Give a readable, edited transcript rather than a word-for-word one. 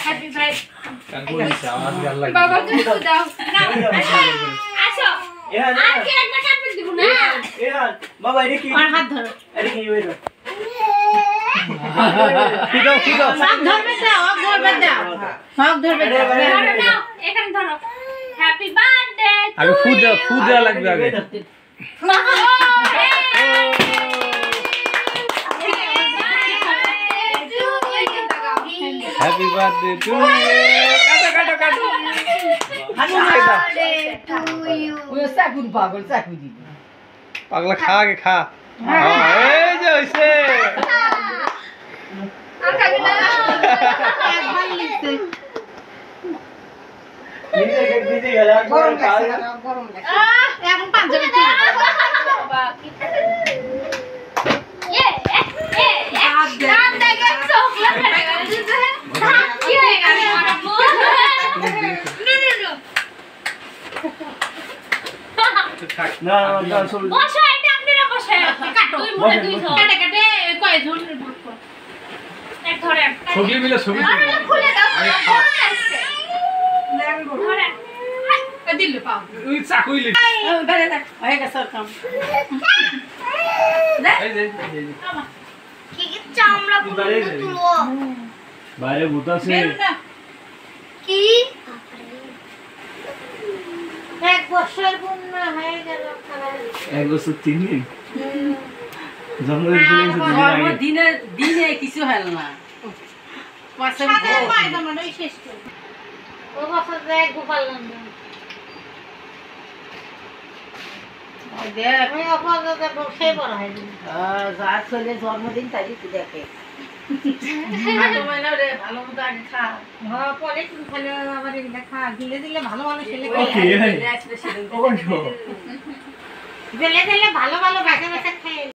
Happy birthday. বাবা তুমি দাও না আসো আর কি একটা কাপড় দিব না বাবা এটা কি আর হাত ধরো এটা কি হইলো কিদাও সব ধরবে দাও সব ধরবে দাও সব ধরবে দাও ধরো নাও এখানে ধরো হ্যাপি বার্থডে আগে ফু দেওয়া লাগবে আগে হ্যাপি বার্থডে টু ইউ কাটো পাগলা খা আগে খা এই যে হইছে আর খাবে না একবার লিখতে দিদি গেল গরম লাগছে এখন পাঞ্জাবি বাবা কি নাম দেখে চোখলা ফেলে গেল কি হয়ে গেল মারামু না না সব বসো এটা আপনারা বসে কাটো দুই মুঠে 200 কাটে কাটে কয় জন ভাগ কর এক ধরে ছবি মিলে ছবি আরে খুলে দাও বড় আসছে ধরে দিল পাও ওই চাকুইলি ধরে দেখ হয়ে গেছে কাম এই যে কি কি চামড়া পুরো তুলো বাইরে বুতাছে কি এক বছর পূর্ণ হয়ে গেল এক বছর 3 দিন জন্মদিন ছিল দিনে কিছু হল না পাশে শেষ করে ও বছর এক গোপাল নন্দন দেখ আমি অপরাধে বসে বড় হয় যার ছেলে জন্মদিন তাই দেখে ভালো মতো আগে খা হ্যাঁ পরে তুমি খালি আবার এগুলা খা গিলে দিলে ভালো ভালো ছেলে ওকে দিলে দিলে ভালো ভালো বাচ্চা বাচ্চা খাই